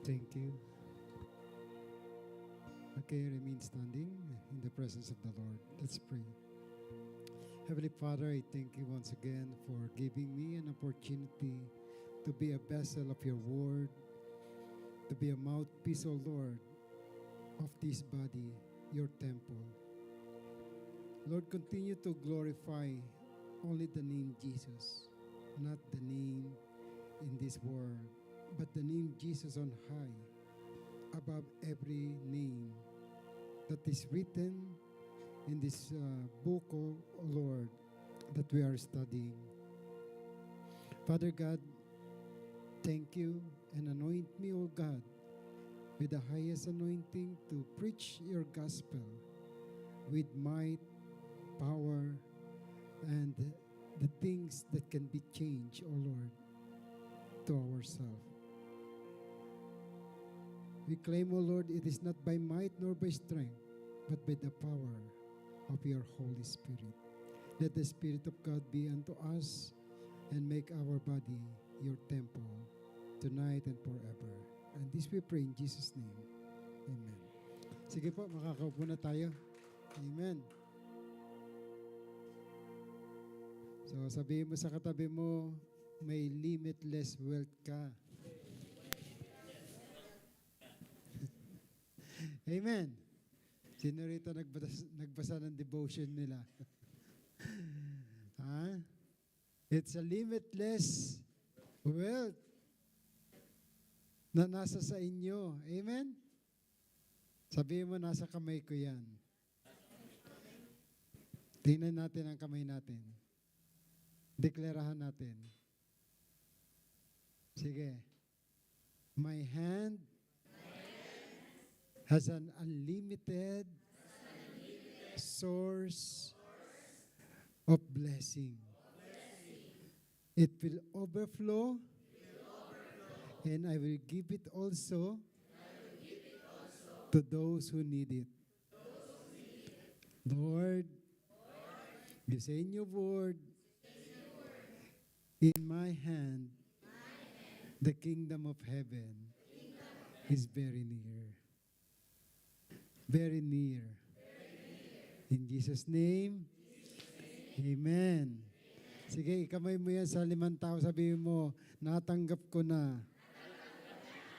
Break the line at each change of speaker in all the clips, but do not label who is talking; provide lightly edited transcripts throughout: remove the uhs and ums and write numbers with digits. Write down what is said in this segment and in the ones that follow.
Thank you. Okay, remain standing in the presence of the Lord. Let's pray. Heavenly Father, I thank you once again for giving me an opportunity to be a vessel of your word, to be a mouthpiece, O Lord, of this body, your temple. Lord, continue to glorify only the name Jesus, not the name in this world, but the name Jesus on high, above every name that is written in this book, O Lord, that we are studying. Father God, thank you and anoint me, O God, with the highest anointing to preach your gospel with might, power, and the things that can be changed, O Lord, to ourselves. We claim, O Lord, it is not by might nor by strength, but by the power of your Holy Spirit. Let the Spirit of God be unto us and make our body your temple tonight and forever. And this we pray in Jesus' name. Amen. Sige po, makakaupo na tayo. Amen. So sabihin mo sa katabi mo, may limitless wealth ka. Amen. Sino rito nagbasa ng devotion nila? It's a limitless wealth na nasa sa inyo. Amen? Sabihin mo, nasa kamay ko yan. Tingnan natin ang kamay natin. Deklarahan natin. Sige. My hand has an unlimited source of blessing. It will overflow, and I will give it also to those who need it. Lord, you say in your word, in my hand, the kingdom of heaven is very near. Very near. In Jesus' name, Amen. Sige, ikamay mo yan sa 5 tao. Sabihin mo, natanggap ko na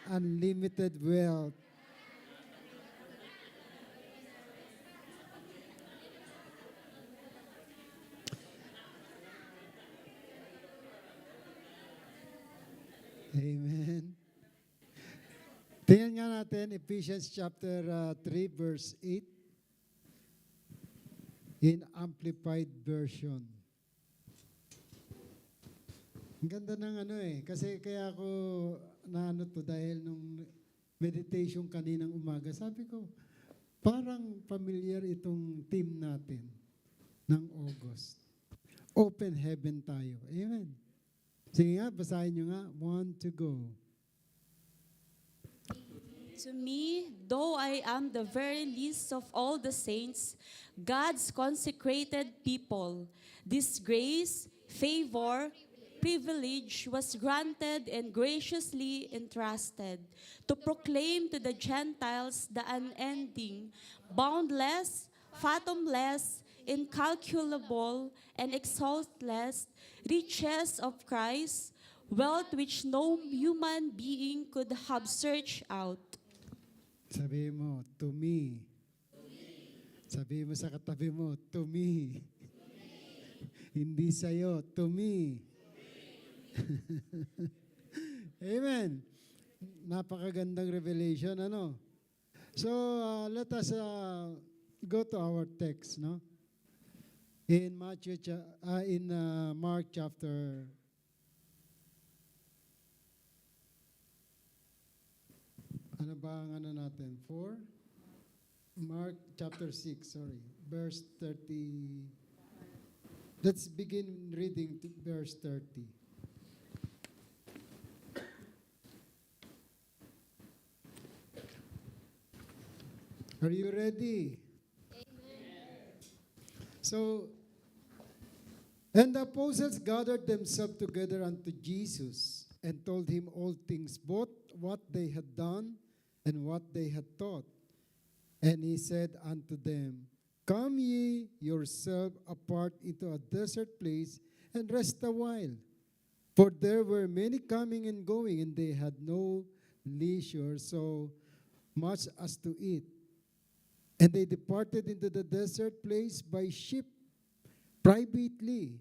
unlimited wealth. Amen. Tingnan nga natin Ephesians chapter 3 verse 8 in Amplified Version. Ang ganda ng kasi kaya ako naano to dahil nung meditation kaninang umaga, sabi ko, parang familiar itong team natin ng August. Open heaven tayo. Amen. Sige nga, basahin nyo nga. 1 to go.
To me, though I am the very least of all the saints, God's consecrated people, this grace, favor, privilege was granted and graciously entrusted to proclaim to the Gentiles the unending, boundless, fathomless, incalculable, and exhaustless riches of Christ, wealth which no human being could have searched out.
Sabi mo, to me. Sabi mo sa katabi mo, to me. Hindi sa'yo, to me. Amen. Napakagandang revelation, ano? So, let us go to our text, no? In Mark chapter ano ba ang natin? 4? Mark chapter 6, sorry. Verse 30. Let's begin reading to verse 30. Are you ready? Amen. So, and the apostles gathered themselves together unto Jesus and told him all things, both what they had done and what they had taught. And he said unto them, Come ye yourself apart into a desert place, and rest a while. For there were many coming and going, and they had no leisure so much as to eat. And they departed into the desert place by ship, privately.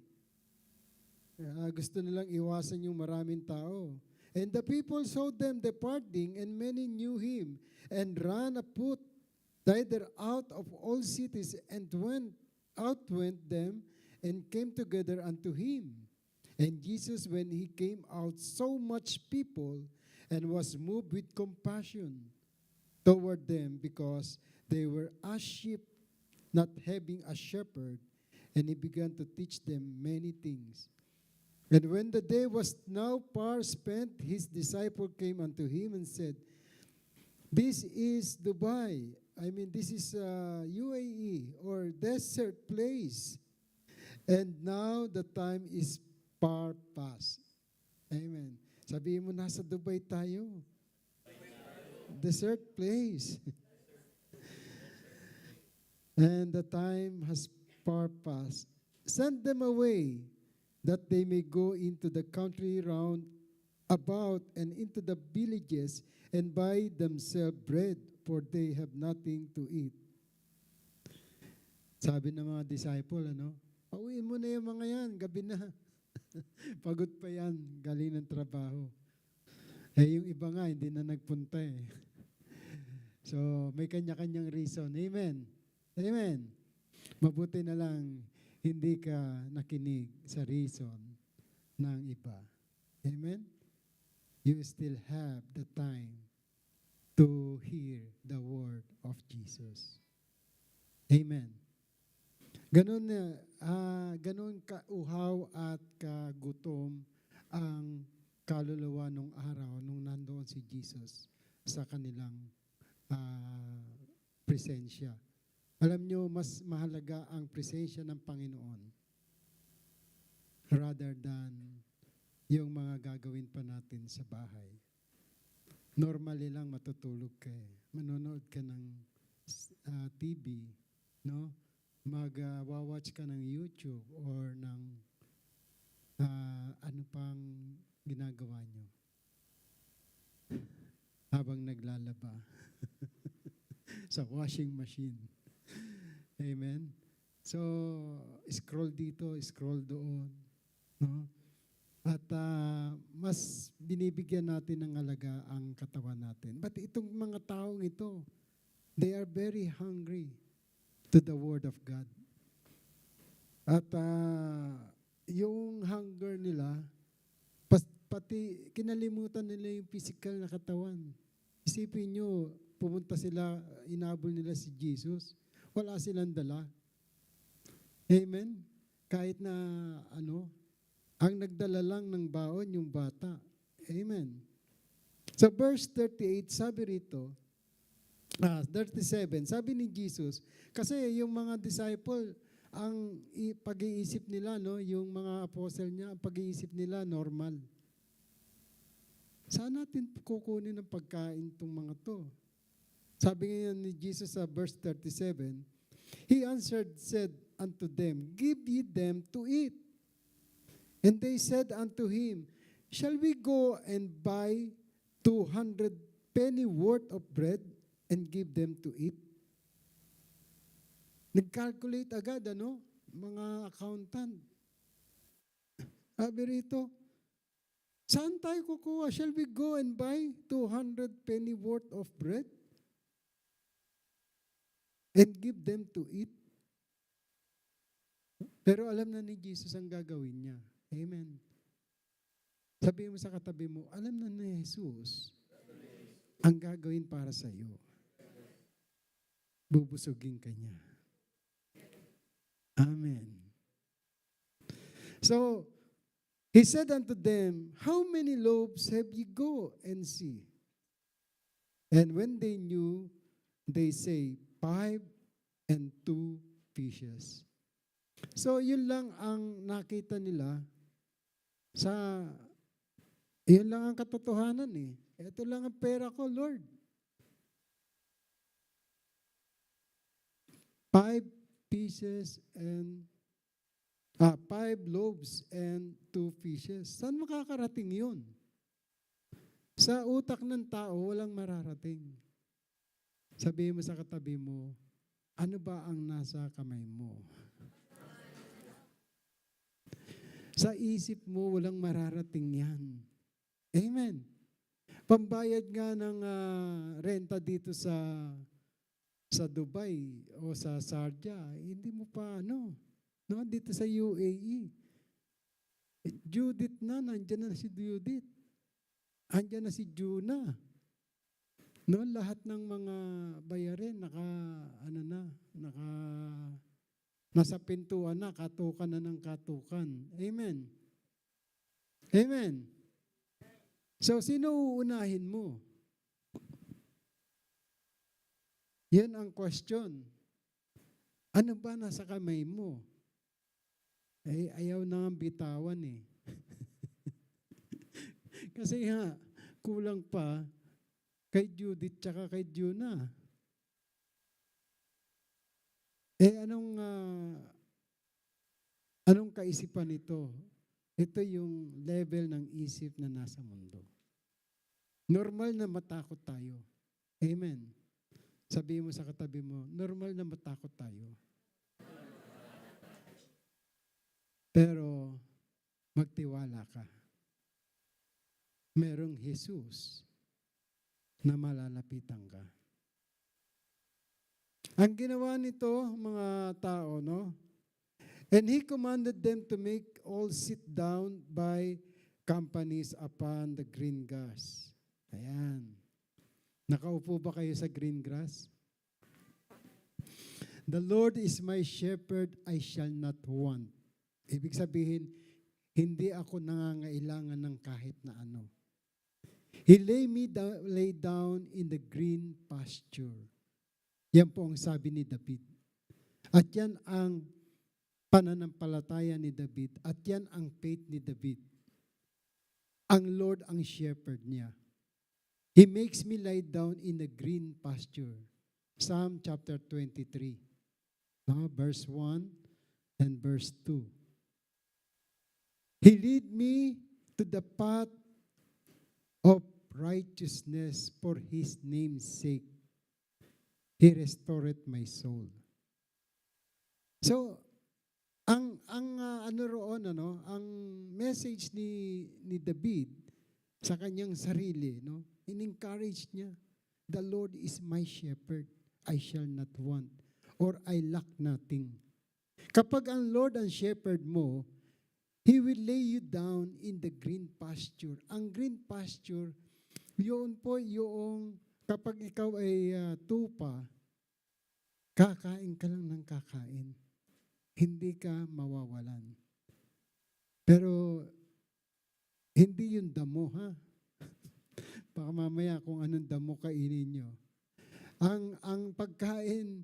Gusto nilang iwasan yung maraming tao. And the people saw them departing, and many knew him, and ran afoot thither out of all cities, and went them, and came together unto him. And Jesus, when he came out, saw much people, and was moved with compassion toward them, because they were as sheep, not having a shepherd, and he began to teach them many things. And when the day was now far spent, his disciple came unto him and said, This is Dubai. This is UAE, or desert place. And now the time is far past. Amen. Sabihin mo, nasa Dubai tayo. Desert place. And the time has far past. Send them away, that they may go into the country round about and into the villages and buy themselves bread, for they have nothing to eat. Sabi ng mga disciple, pauwiin mo na yung mga yan, gabi na. Pagod pa yan, galing ng trabaho. Yung iba nga, hindi na nagpunta eh. So, may kanya-kanyang reason. Amen. Amen. Mabuti na lang, hindi ka nakinig sa reason ng iba. Amen? You still have the time to hear the word of Jesus. Amen. Ganun kauhaw at kagutom ang kaluluwa nung araw nung nandoon si Jesus sa kanilang presensya. Alam nyo, mas mahalaga ang presensya ng Panginoon rather than yung mga gagawin pa natin sa bahay. Normally lang matutulog ka eh. Manonood ka ng TV, no? Mag-watch ka ng YouTube or ng ano pang ginagawa nyo habang naglalaba sa washing machine. Amen? So, scroll dito, scroll doon. No? At mas binibigyan natin ng halaga ang katawan natin. But itong mga taong ito, they are very hungry to the Word of God. At yung hunger nila, pati kinalimutan nila yung physical na katawan. Isipin nyo, pumunta sila, inabol nila si Jesus. Wala silang dala. Amen? Kahit na ang nagdala lang ng baon yung bata. Amen. Sa verse 38, sabi rito, 37, sabi ni Jesus, kasi yung mga disciple, ang pag-iisip nila, yung mga apostle niya, ang pag-iisip nila normal. Saan natin kukunin ng pagkain itong mga to? Sabi ngayon ni Jesus sa verse 37, He answered, said unto them, Give ye them to eat. And they said unto him, Shall we go and buy 200 penny worth of bread and give them to eat? Nag-calculate agad, mga accountant. Sabi rito, saan tayo kukuha? Shall we go and buy 200 penny worth of bread and give them to eat? Pero alam na ni Jesus ang gagawin niya. Amen. Sabihin mo sa katabi mo, alam na ni Jesus ang gagawin para sa iyo. Bubusugin ka niya. Amen. So, he said unto them, How many loaves have ye? Go and see. And when they knew, they say, 5 and 2 fishes. So, yun lang ang nakita nila sa Iyon lang ang katotohanan eh. Ito lang ang pera ko, Lord. 5 loaves and 2 fishes. Saan makakarating yun? Sa utak ng tao, walang mararating. Sabihin mo sa katabi mo, ano ba ang nasa kamay mo? Sa isip mo, walang mararating yan. Amen. Pambayad nga ng renta dito sa Dubai o sa Sharjah, hindi mo pa no, dito sa UAE. Judith nandiyan na si Judith. Andiyan na si Juna. No, lahat ng mga bayarin nasa pintuan na, katukan na ng katukan. Amen. Amen. So, sino uunahin mo? Yan ang question. Ano ba nasa kamay mo? Ayaw na nga bitawan eh. Kasi kulang pa kay Judith tsaka kay Juna. Anong kaisipan nito? Ito yung level ng isip na nasa mundo. Normal na matakot tayo. Amen. Sabihin mo sa katabi mo, normal na matakot tayo. Pero magtiwala ka. Merong Jesus na malalapitan ka. Ang ginawa nito, mga tao, no? And he commanded them to make all sit down by companies upon the green grass. Ayan. Nakaupo ba kayo sa green grass? The Lord is my shepherd, I shall not want. Ibig sabihin, hindi ako nangangailangan ng kahit na ano. He lay down in the green pasture. Yan po ang sabi ni David. At yan ang pananampalataya ni David. At yan ang faith ni David. Ang Lord ang shepherd niya. He makes me lie down in the green pasture. Psalm chapter 23. Verse 1 and verse 2. He lead me to the path of righteousness for His name's sake. He restored my soul. So, ang message ni David sa kanyang sarili, no? In-encourage niya, the Lord is my shepherd, I shall not want, or I lack nothing. Kapag ang Lord ang shepherd mo, He will lay you down in the green pasture. Ang green pasture, yun po yung kapag ikaw ay tupa, kakain ka lang ng kakain. Hindi ka mawawalan. Pero, hindi yung damo, ha? Baka mamaya kung anong damo kainin nyo. Ang pagkain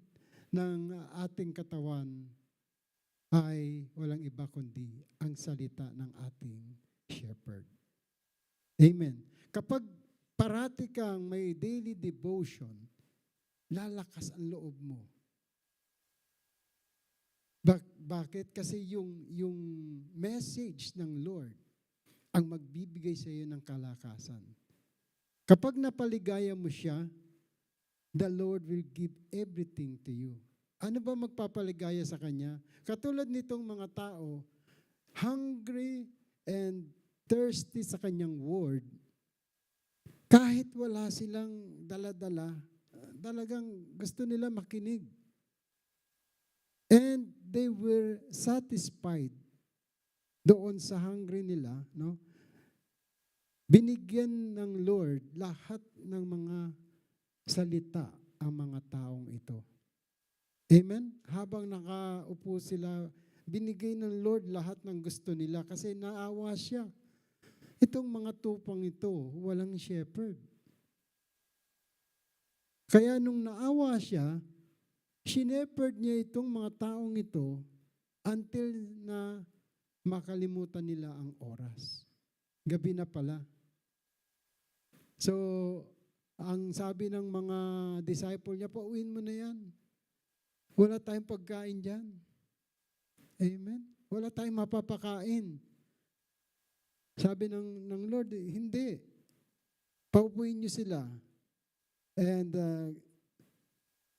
ng ating katawan ay walang iba kundi ang salita ng ating shepherd. Amen. Kapag parati kang may daily devotion, lalakas ang loob mo. Bakit? Kasi yung message ng Lord ang magbibigay sa iyo ng kalakasan. Kapag napaligaya mo siya, the Lord will give everything to you. Ano ba magpapaligaya sa Kanya? Katulad nitong mga tao, hungry and thirsty sa Kanyang word, kahit wala silang dala-dala, talagang gusto nila makinig. And they were satisfied doon sa hungry nila, no? Binigyan ng Lord lahat ng mga salita ang mga taong ito. Amen? Habang nakaupo sila, binigay ng Lord lahat ng gusto nila kasi naawa siya. Itong mga tupang ito, walang shepherd. Kaya nung naawa siya, shepherd niya itong mga taong ito until na makalimutan nila ang oras. Gabi na pala. So, ang sabi ng mga disciple niya, pauwiin mo na yan. Wala tayong pagkain dyan. Amen? Wala tayong mapapakain. Sabi ng Lord, hindi. Paupuin niyo sila. And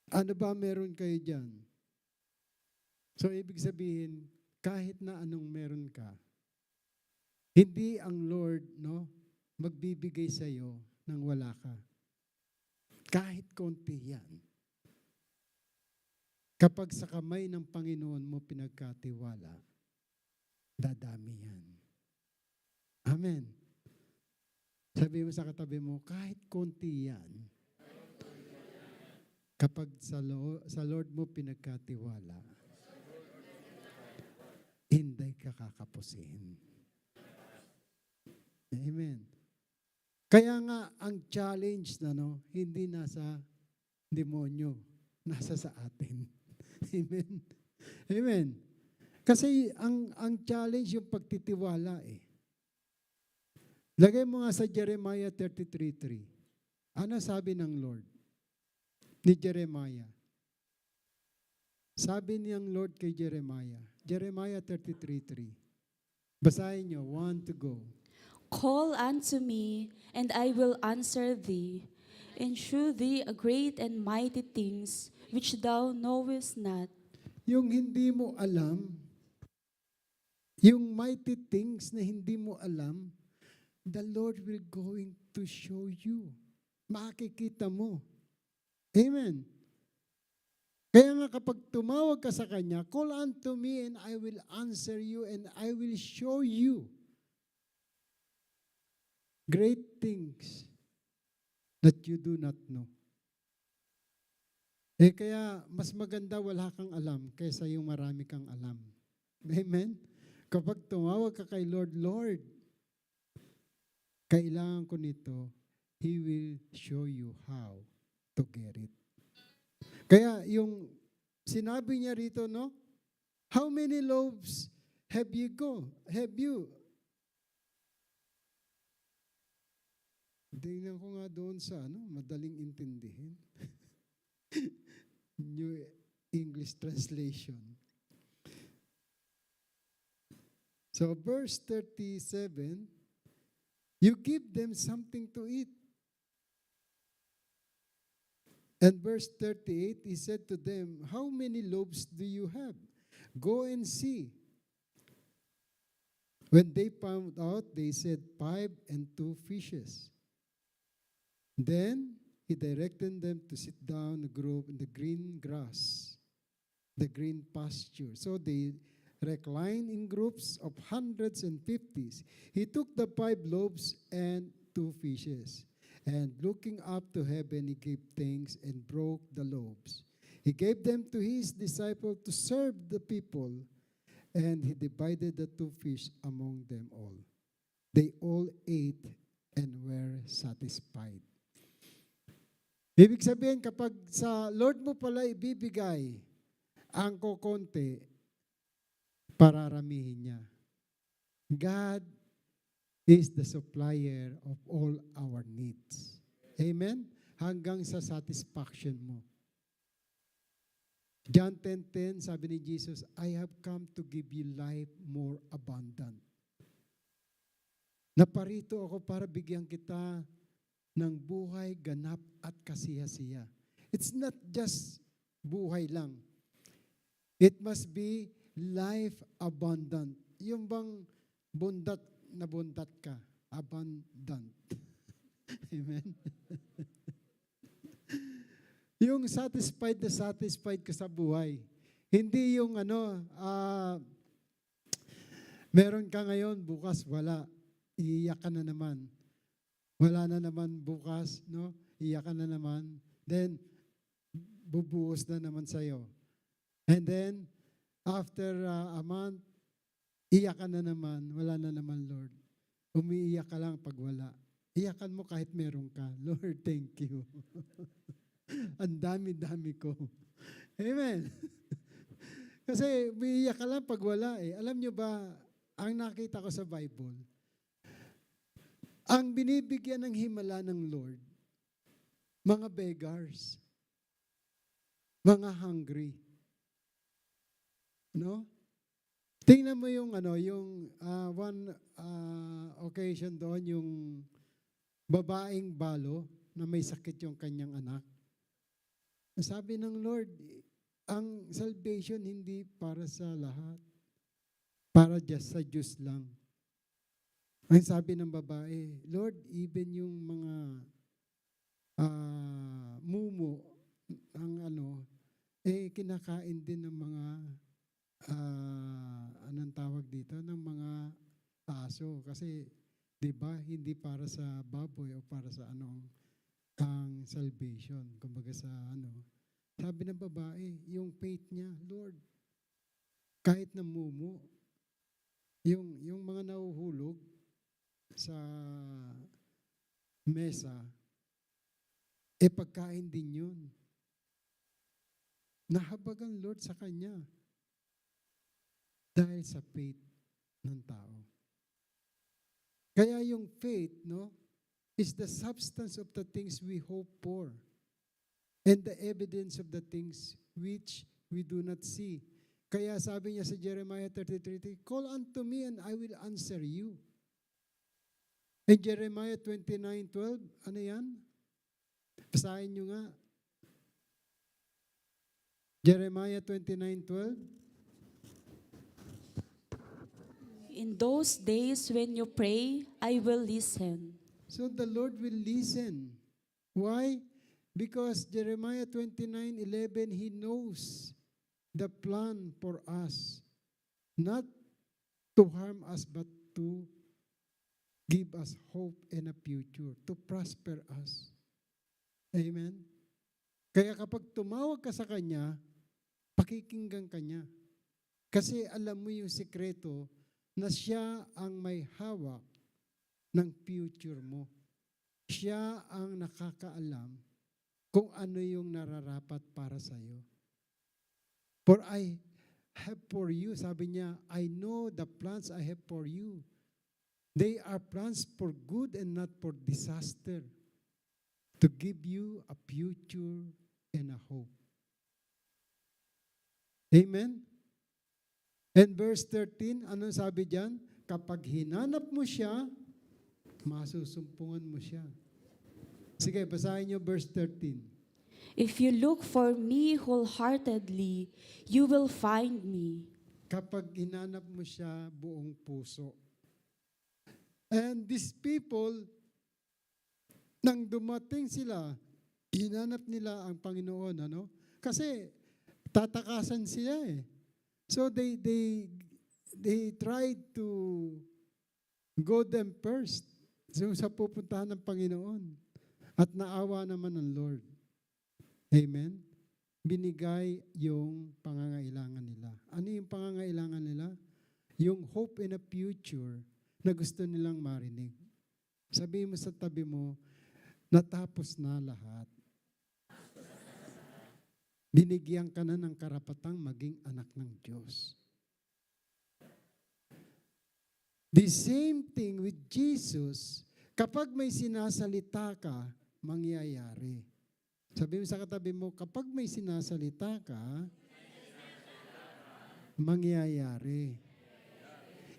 ano ba meron kayo dyan? So, ibig sabihin, kahit na anong meron ka, hindi ang Lord, no, magbibigay sa iyo nang wala ka. Kahit konti yan. Kapag sa kamay ng Panginoon mo pinagkatiwala, dadami yan. Amen. Sabi mo sa katabi mo, kahit konti yan, kapag sa Lord mo pinagkatiwala, hindi ka kakapusin. Amen. Kaya nga, ang challenge na hindi nasa demonyo, nasa sa atin. Amen. Amen. Kasi ang challenge yung pagtitiwala eh. Lagay mo nga sa Jeremiah 33:3. Ano sabi ng Lord ni Jeremiah? Sabi niyang Lord kay Jeremiah, Jeremiah 33:3. Basahin niyo, 1 to go.
Call unto me, and I will answer thee, and shew thee a great and mighty things which thou knowest not.
Yung hindi mo alam, yung mighty things na hindi mo alam, the Lord will going to show you. Makikita mo. Amen. Kaya nga kapag tumawag ka sa Kanya, call unto me and I will answer you and I will show you great things that you do not know. Kaya mas maganda wala kang alam kaysa yung marami kang alam. Amen? Kapag tumawag ka kay Lord, Lord, kailangan ko nito, He will show you how to get it. Kaya yung sinabi niya rito, how many loaves have you? Tingnan ko nga doon sa madaling intindihin. New English Translation. So verse 37, you give them something to eat. And verse 38, he said to them, how many loaves do you have? Go and see. When they found out, they said 5 and 2 fishes. Then he directed them to sit down in a group in the green grass, the green pasture. So they reclined in groups of hundreds and fifties. He took the 5 loaves and 2 fishes, and looking up to heaven, he gave thanks and broke the loaves. He gave them to his disciples to serve the people, and he divided the 2 fish among them all. They all ate and were satisfied. Ibig sabihin, kapag sa Lord mo pala ibibigay ang kokonti, pararamihin niya. God is the supplier of all our needs. Amen? Hanggang sa satisfaction mo. John 10:10, sabi ni Jesus, I have come to give you life more abundant. Naparito ako para bigyan kita ng buhay, ganap at kasiya-siya. It's not just buhay lang. It must be life abundant. Yung bang bundat na bundat ka, abundant. Amen? Yung satisfied na satisfied ka sa buhay. Hindi yung meron ka ngayon, bukas wala. Iiyak ka na naman. Wala na naman bukas, iiyak ka na naman. Then, bubuhos na naman sa'yo. And then, after a month, iyak ka na naman. Wala na naman, Lord. Umiiyak ka lang pag wala. Iyakan mo kahit meron ka. Lord, thank you. Ang dami-dami ko. Amen. Kasi umiiyak ka lang pag wala eh. Alam nyo ba, ang nakita ko sa Bible, Ang binibigyan ng himala ng Lord, mga beggars, mga hungry. No? Tingnan mo yung one occasion doon, yung babaeng balo na may sakit yung kanyang anak. Sabi ng Lord, ang salvation hindi para sa lahat. Para just sa Diyos lang. Ang sabi ng babae, Lord, even yung mga mumo, kinakain din ng mga, anong tawag dito, ng mga aso. Kasi, di ba, hindi para sa baboy o para sa ang salvation. Kumbaga sa Sabi ng babae, yung faith niya, Lord, kahit na mumo, yung mga nahuhulog sa mesa, pagkain din yun. Nahabag ang Lord sa kanya dahil sa faith ng tao. Kaya yung faith, is the substance of the things we hope for and the evidence of the things which we do not see. Kaya sabi niya sa Jeremiah 33, call unto me and I will answer you. In Jeremiah 29:12, ano yan? Basahin nyo nga. Jeremiah 29:12.
In those days when you pray, I will listen.
So the Lord will listen. Why? Because Jeremiah 29:11, He knows the plan for us, not to harm us, but to give us hope and a future, to prosper us. Amen? Kaya kapag tumawag ka sa Kanya, pakikinggan ka niya. Kasi alam mo yung sikreto na siya ang may hawak ng future mo. Siya ang nakakaalam kung ano yung nararapat para sa iyo. For I have for you, sabi niya, I know the plans I have for you. They are plans for good and not for disaster, to give you a future and a hope. Amen? And verse 13, ano sabi diyan? Kapag hinanap mo siya, masusumpungan mo siya. Sige, basahin niyo verse 13.
If you look for me wholeheartedly, you will find me.
Kapag hinanap mo siya buong puso. And these people, nang dumating sila, hinanap nila ang Panginoon, Kasi tatakasan sila eh. So they tried to go them first. So sa pupuntahan ng Panginoon. At naawa naman ng Lord. Amen? Binigay yung pangangailangan nila. Ano yung pangangailangan nila? Yung hope in a future na gusto nilang marinig. Sabihin mo sa tabi mo, natapos na lahat. Binigyan ka na ng karapatang maging anak ng Diyos. The same thing with Jesus, kapag may sinasalita ka, mangyayari. Sabi mo sa katabi mo, kapag may sinasalita ka, mangyayari.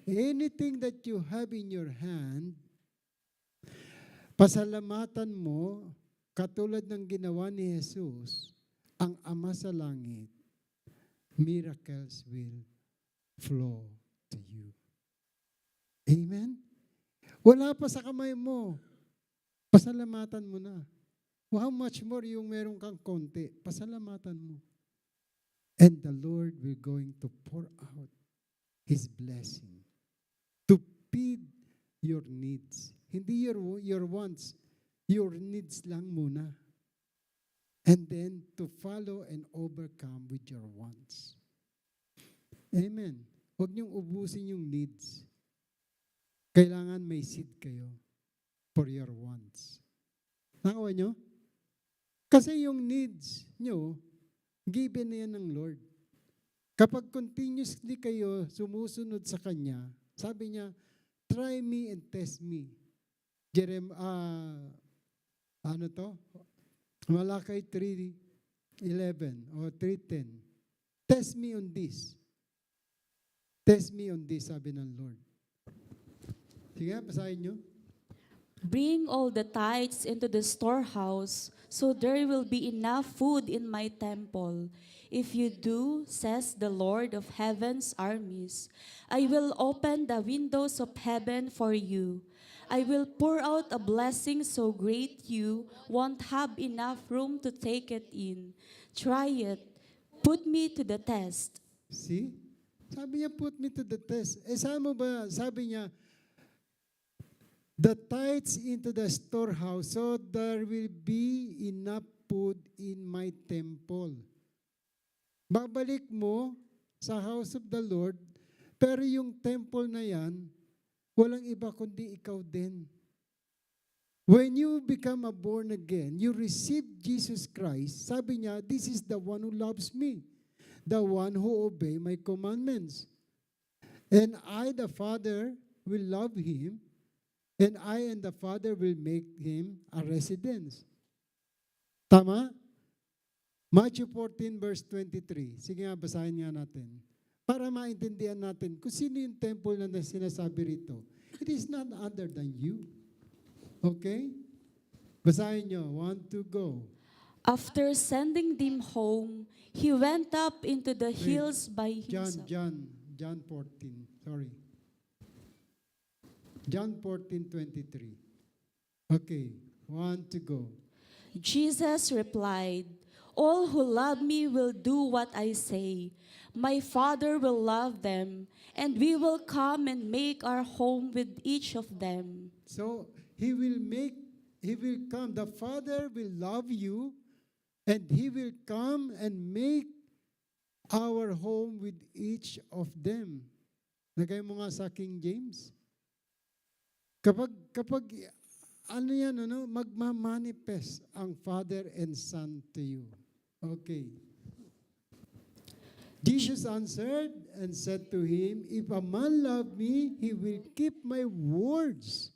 Anything that you have in your hand, pasalamatan mo, katulad ng ginawa ni Jesus, ang Ama sa langit, miracles will flow to you. Amen? Wala pa sa kamay mo, pasalamatan mo na. How much more yung meron kang konti, pasalamatan mo. And the Lord will going to pour out His blessing to feed your needs. Hindi your wants, your needs lang muna. And then to follow and overcome with your wants. Amen. Huwag niyong ubusin yung needs. Kailangan may seed kayo for your wants. Nakawa niyo? Kasi yung needs niyo, given na yan ng Lord. Kapag continuously kayo sumusunod sa Kanya, sabi niya, try me and test me. ano to? Malakay 3:11 o 3:10. Test me on this. Test me on this, sabi ng Lord. Sige, basahin nyo.
Bring all the tithes into the storehouse, so there will be enough food in my temple. If you do, says the Lord of heaven's armies, I will open the windows of heaven for you. I will pour out a blessing so great you won't have enough room to take it in. Try it. Put me to the test.
See? Sabi niya, put me to the test. Saan mo ba, sabi niya, the tithes into the storehouse, so there will be enough food in my temple. Babalik mo sa house of the Lord, pero yung temple na yan, walang iba kundi ikaw din. When you become a born again, you receive Jesus Christ, sabi niya, this is the one who loves me, the one who obey my commandments. And I, the Father, will love him, and I and the Father will make him a residence. Tama? Matthew 14 verse 23. Sige nga, basahin nga natin. Para maintindihan natin kung sino yung temple na sinasabi rito. It is none other than you. Okay? Basahin nyo. 1, 2, go.
After sending them home, he went up into the hills by himself.
John 14. Sorry. John 14:23. Okay. 1 to go.
Jesus replied, all who love me will do what I say. My Father will love them, and we will come and make our home with each of them.
So, He will come. The Father will love you, and He will come and make our home with each of them. Lagay mo nga sa King James. Kapag ano yan, magmamanifest ang Father and Son to you. Okay. Jesus answered and said to him, if a man love me, he will keep my words.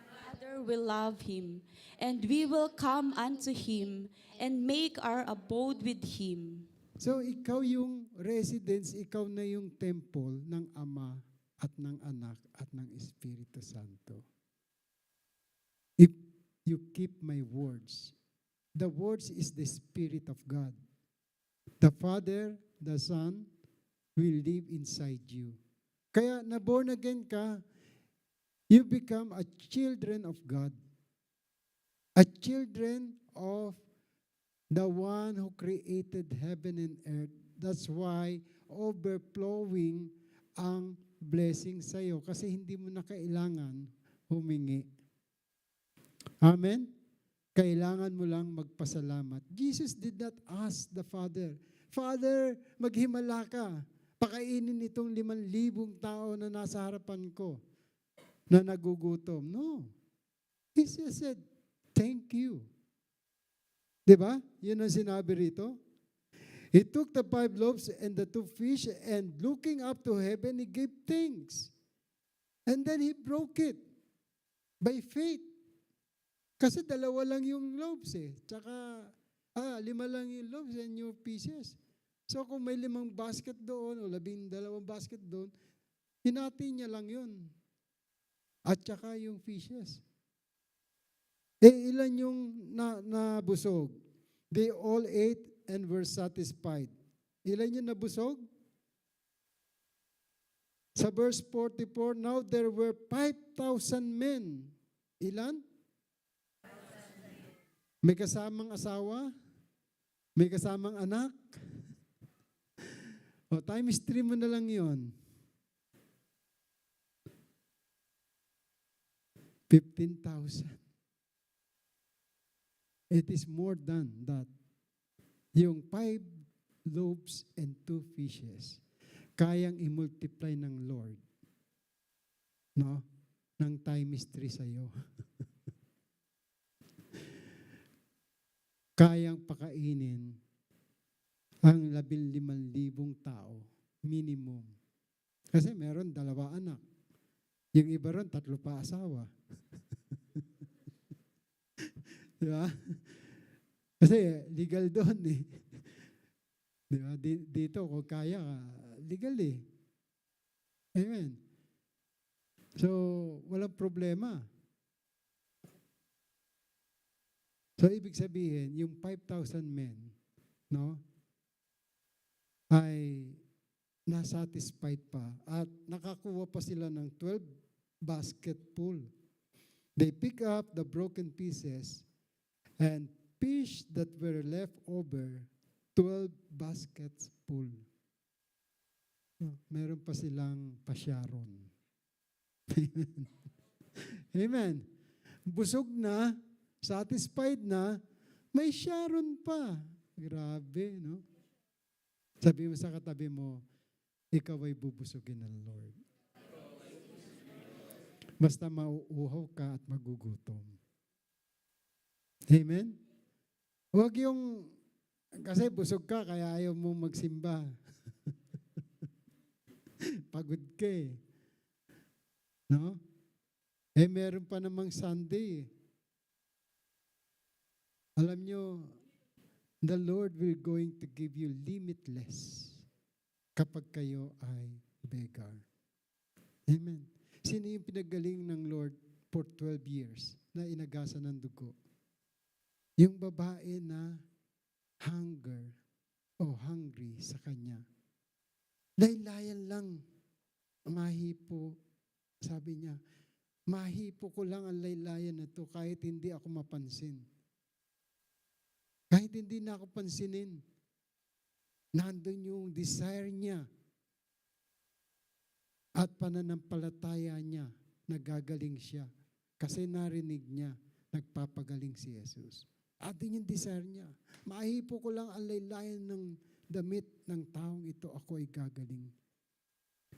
Father will love him, and we will come unto him and make our abode with him.
So ikaw yung residence, ikaw na yung temple ng Ama at ng Anak at ng Espiritu Santo. If you keep my words, the words is the Spirit of God. The Father, the Son, will live inside you. Kaya na born again ka, you become a children of God. A children of the one who created heaven and earth. That's why overflowing ang blessing sa'yo kasi hindi mo na kailangan humingi. Amen? Kailangan mo lang magpasalamat. Jesus did not ask the Father, Father, maghimala ka. Pakainin itong 5,000 tao na nasa harapan ko na nagugutom. No. He just said, thank you. Diba? Yun ang sinabi rito. He took the 5 loaves and the 2 fish and looking up to heaven, he gave thanks. And then he broke it by faith. Kasi 2 lang yung loaves eh. Tsaka 5 lang yung loaves and yung pieces. So kung may 5 basket doon o 12 basket doon, hinati niya lang yun. At tsaka yung fishes. Ilan yung nabusog? They all ate and were satisfied. Ilan yung nabusog? Sa verse 44, now there were 5,000 men. Ilan? May kasamang asawa? May kasamang anak? O, times 3 mo na lang yun. 15,000. It is more than that. Yung 5 loaves and 2 fishes, kayang i-multiply ng Lord. No? Ng times 3 sa'yo. Kayang pakainin ang 15,000 tao, minimum. Kasi meron 2 anak. Yung iba ron, 3 pa asawa. Di ba? Kasi legal doon eh. Di ba? Dito, kung kaya ka, legal eh. Amen. So, walang problema. So, ibig sabihin, yung 5,000 men, no, ay nasatisfied pa at nakakuha pa sila ng 12 basket full. They pick up the broken pieces and fish that were left over, 12 baskets full. Meron pa silang pasyaron. Amen. Amen. Busog na, satisfied na, may sharon pa. Grabe, no? Sabi mo sa katabi mo, ikaw ay bubusugin ng Lord. Basta mauuhaw ka at magugutom. Amen? Huwag yung, kasi busog ka, kaya ayaw mo magsimba. Pagod ka eh. No? Eh, meron pa namang Sunday. Alam nyo, the Lord will going to give you limitless kapag kayo ay beggar. Amen. Sino yung pinagaling ng Lord for 12 years na inagasan ng dugo? Yung babae na hunger o hungry sa kanya. Laylayan lang, mahipo. Sabi niya, mahipo ko lang ang laylayan na to kahit hindi ako mapansin. Kahit hindi na ako pansinin, nandun yung desire niya at pananampalataya niya, nagagaling siya. Kasi narinig niya, nagpapagaling si Jesus. At yung desire niya, mahipo ko lang ang laylayan ng damit ng taong ito, ako ay gagaling.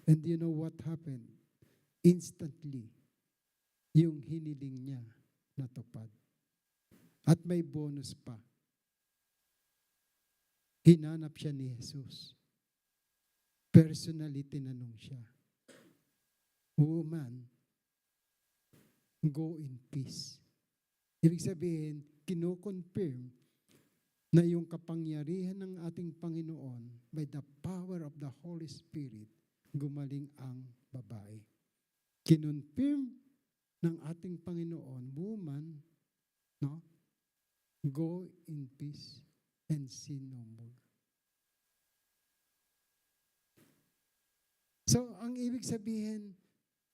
And you know what happened? Instantly, yung hiniling niya natupad. At may bonus pa. Hinanap siya ni Jesus. Personally, tinanong siya, "Woman, go in peace." Ibig sabihin, kino-confirm na yung kapangyarihan ng ating Panginoon by the power of the Holy Spirit, gumaling ang babae. Kinonfirm ng ating Panginoon, woman, no? Go in peace and sin no more. So, ang ibig sabihin,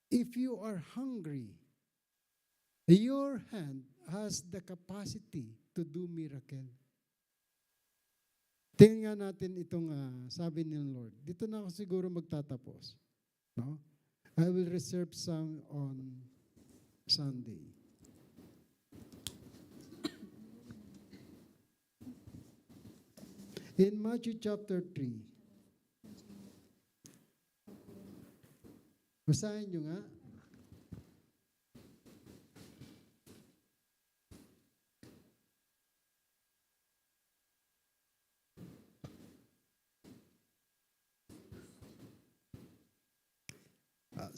if you are hungry, your hand has the capacity to do miracle. Tingnan natin itong sabi ng Lord. Dito na ako siguro magtatapos. No? I will reserve some on Sunday. In Matthew chapter 3, basahin nyo nga.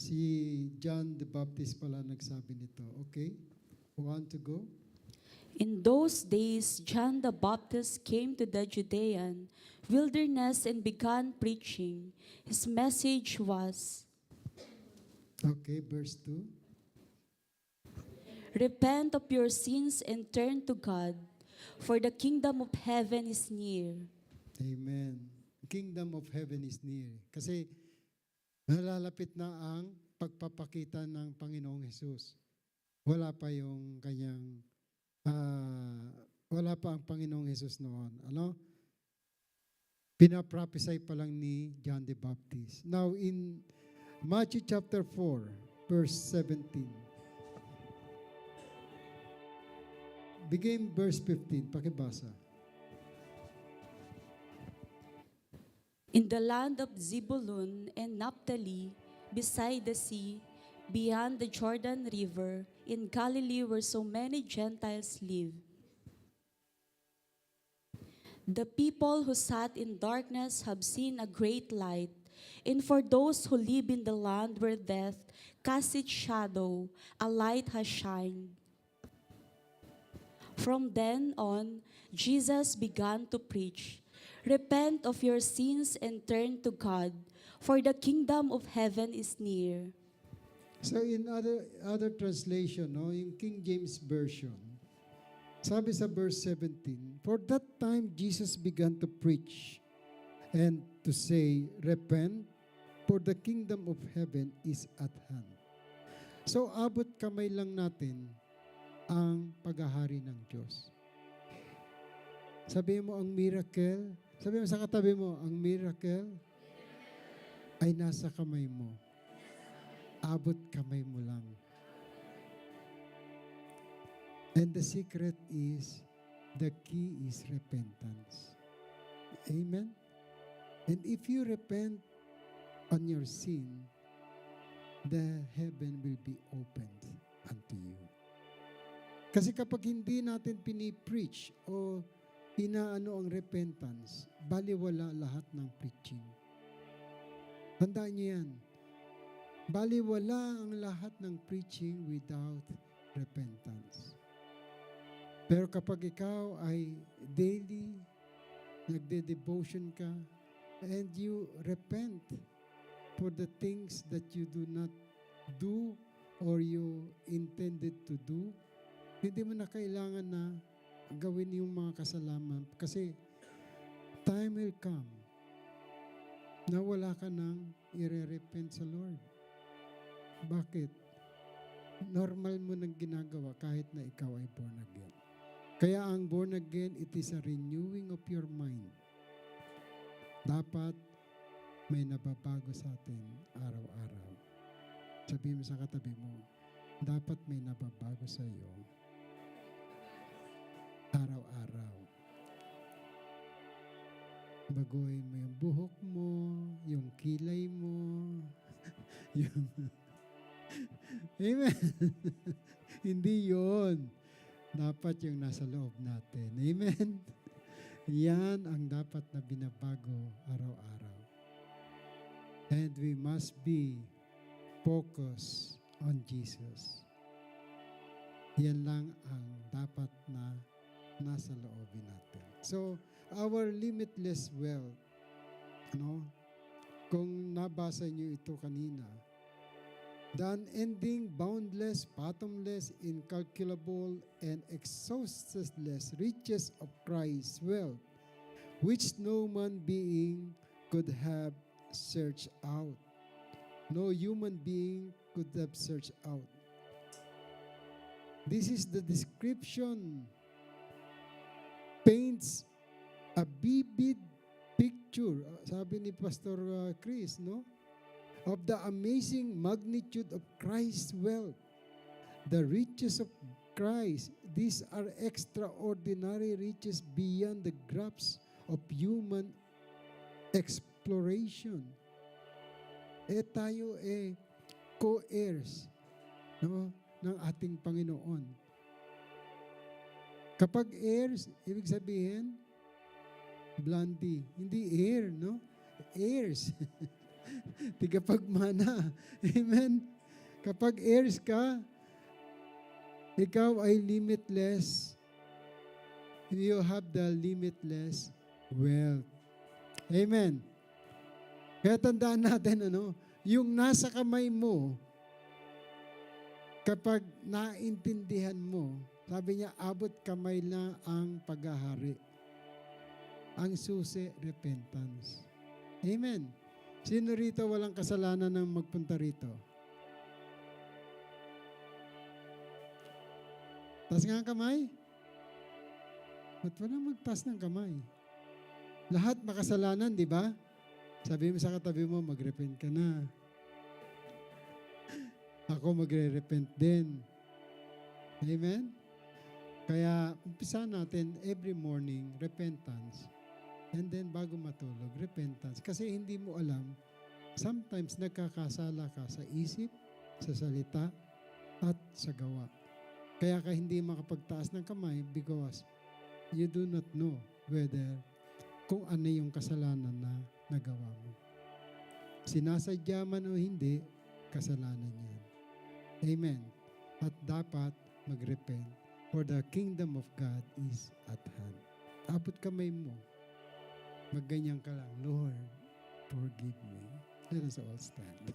Si John the Baptist pala nagsabi nito. Okay? Want to go?
In those days, John the Baptist came to the Judean wilderness and began preaching. His message was,
Okay, verse 2.
"Repent of your sins and turn to God, for the kingdom of heaven is near."
Amen. Kingdom of heaven is near. Kasi nalalapit na ang pagpapakita ng Panginoong Jesus. Wala pa yung kanyang, wala pa ang Panginoong Jesus noon. Ano? Pinaprophesy pa lang ni John the Baptist. Now in Matthew chapter 4, verse 17. Begin verse 15. Pakibasa.
In the land of Zebulun and Naphtali, beside the sea, beyond the Jordan River, in Galilee where so many Gentiles live. The people who sat in darkness have seen a great light, and for those who live in the land where death casts its shadow, a light has shined. From then on, Jesus began to preach, "Repent of your sins and turn to God, for the kingdom of heaven is near."
So in other translation, no, yung King James Version, sabi sa verse 17, "For that time Jesus began to preach and to say, repent, for the kingdom of heaven is at hand." So abot kamay lang natin ang paghahari ng Diyos. Sabi mo ang miracle, sabi mo sa katabi mo, ang miracle ay nasa kamay mo. Abot kamay mo lang. And the secret is, the key is repentance. Amen? And if you repent on your sin, the heaven will be opened unto you. Kasi kapag hindi natin pinipreach o inaano ang repentance, baliwala lahat ng preaching. Tandaan niyo yan. Baliwala ang lahat ng preaching without repentance. Pero kapag ikaw ay daily, nagde-devotion ka, and you repent for the things that you do not do or you intended to do, hindi mo na kailangan na gawin yung mga kasalanan. Kasi time will come na wala ka nang ire-repent sa Lord. Bakit? Normal mo nang ginagawa kahit na ikaw ay born again. Kaya ang born again, it is a renewing of your mind. Dapat may nababago sa atin araw-araw. Sabihin mo sa katabi mo, dapat may nababago sa iyo araw-araw. Baguhin mo yung buhok mo, yung kilay mo, yung Amen. Hindi yon. Dapat yung nasa loob natin. Amen. Yan ang dapat na binabago araw-araw. And we must be focused on Jesus. Yan lang ang dapat na nasa loobin natin. So, our limitless wealth, kung nabasa niyo ito kanina, the unending, boundless, bottomless, incalculable, and exhaustless riches of Christ's wealth, which no man being could have searched out. No human being could have searched out. This is the description, paints a vivid picture, sabi ni Pastor Chris, of the amazing magnitude of Christ's wealth, the riches of Christ. These are extraordinary riches beyond the grasp of human exploration. Tayo co-heirs ng ating Panginoon. Kapag heirs, ibig sabihin, Blondie, hindi heir, heirs. Tigapagmana. Amen? Kapag heirs ka, ikaw ay limitless. You have the limitless wealth. Amen? Kaya tandaan natin, yung nasa kamay mo, kapag naintindihan mo, sabi niya, abot kamay na ang paghahari. Ang susi, repentance. Amen? Sino rito walang kasalanan ng magpunta rito? Taas nga ang kamay. Ba't walang magtaas ng kamay? Lahat makasalanan, di ba? Sabi mo sa katabi mo, mag-repent ka na. Ako magre-repent din. Amen? Kaya umpisa natin every morning, repentance. And then bago matulog, repentance. Kasi hindi mo alam, sometimes nagkakasala ka sa isip, sa salita, at sa gawa. Kaya ka hindi makapagtaas ng kamay because you do not know whether kung ano yung kasalanan na nagawa mo. Sinasadya man o hindi, kasalanan yan. Amen. At dapat mag-repent For the kingdom of God is at hand. Abot kamay mo. Magganyan ka lang, Lord, forgive me. Let us all stand.